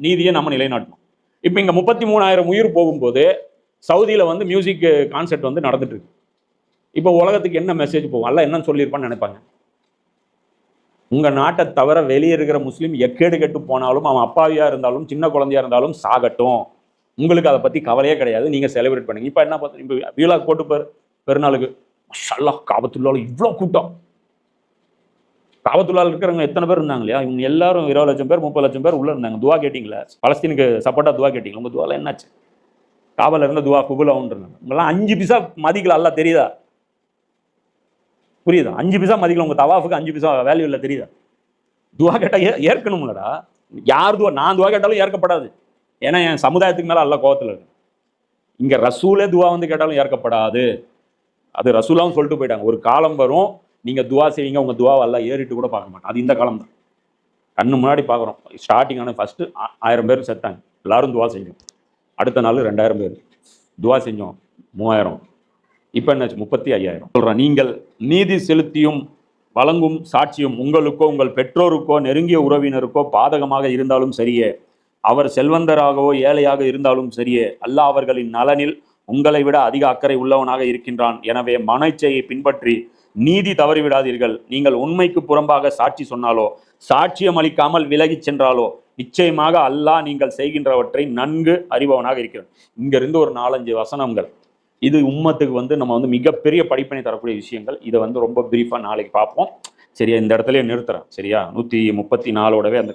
நீதியை நம்ம நிலைநாட்டணும். இப்போ இங்கே 33,000 உயிர் போகும்போது சவுதியில் வந்து மியூசிக் கான்செர்ட் வந்து நடந்துட்டு இருக்கு. இப்போ உலகத்துக்கு என்ன மெசேஜ் போகும்? அல்ல என்னன்னு சொல்லியிருப்பான்னு நினைப்பாங்க. உங்கள் நாட்டை தவிர வெளியே இருக்கிற முஸ்லீம் எக்கேடு கெட்டு போனாலும், அவன் அப்பாவியா இருந்தாலும் சின்ன குழந்தையா இருந்தாலும் சாகட்டும், உங்களுக்கு அதை பற்றி கவலையே கிடையாது, நீங்கள் செலிப்ரேட் பண்ணுங்க. இப்போ என்ன பார்த்து இப்போ வீலாக் போட்டு பெருநாளுக்கு மஷால்லா காபத்துள்ளால இவ்வளோ கூட்டம். காபத்துள்ளால இருக்கிறவங்க எத்தனை பேர் இருந்தாங்க இல்லையா? இவங்க எல்லாரும் 20 லட்சம் பேர் 30 லட்சம் பேர் உள்ள இருந்தாங்க. துவா கேட்டிங்களா? பலஸ்தீனுக்கு சப்போர்ட்டா துவா கேட்டீங்களா? உங்க துவால என்னாச்சு? காபல இருந்த துவா குபுலாவுன்னு இருந்தாங்க. உங்களாம் 5 பைசா மதிக்கல, அல்ல தெரியுதா? புரியுதா? 5 பைசா மதிக்கல, உங்க தவாஃபுக்கு 5 பைசா வேல்யூ இல்லை, தெரியுதா? துவா கேட்டா ஏற்கணும்லடா. யார் துவா, நான் துவா கேட்டாலும் ஏற்கப்படாது. ஏன்னா என் சமுதாயத்துக்கு மேல அல்ல கோவத்தில் இருக்கு. இங்க ரசூலே துவா வந்து கேட்டாலும் ஏற்கப்படாது. அது ரசூலாவும் சொல்லிட்டு போயிட்டாங்க. ஒரு காலம் வரும், நீங்க துவா செய்வீங்க, உங்க துவாவை எல்லாம் ஏறிட்டு கூட பார்க்க மாட்டோம். அது இந்த காலம் தான். கண்ணு முன்னாடி பார்க்குறோம். ஸ்டார்டிங்கான ஃபர்ஸ்ட் 1000 பேர் செத்தாங்க, எல்லாரும் துவா செஞ்சோம். அடுத்த நாள் 2000 பேர் துவா செஞ்சோம், 3000. இப்போ என்னாச்சு? 35,000. சொல்றேன், நீங்கள் நீதி செலுத்தியும் வழங்கும் சாட்சியும் உங்களுக்கோ உங்கள் பெற்றோருக்கோ நெருங்கிய உறவினருக்கோ பாதகமாக இருந்தாலும் சரியே, அவர் செல்வந்தராகவோ ஏழையாக இருந்தாலும் சரியே, அல்லாஹ் அவர்களின் நலனில் உங்களை விட அதிக அக்கறை உள்ளவனாக இருக்கின்றான். எனவே மனச்சையை பின்பற்றி நீதி தவறிவிடாதீர்கள். நீங்கள் உண்மைக்கு புறம்பாக சாட்சி சொன்னாலோ சாட்சியம் அளிக்காமல் விலகி சென்றாலோ நிச்சயமாக அல்லாஹ் நீங்கள் செய்கின்றவற்றை நன்கு அறிபவனாக இருக்கிறான். இங்க இருந்து ஒரு 4-5 வசனங்கள். இது உம்மத்துக்கு வந்து நம்ம வந்து மிகப்பெரிய படிப்பினை தரக்கூடிய விஷயங்கள். இதை வந்து ரொம்ப பிரீஃபா நாளைக்கு பார்ப்போம். சரியா? இந்த இடத்துல நிறுத்துறேன். சரியா? 134ஓடவே அந்த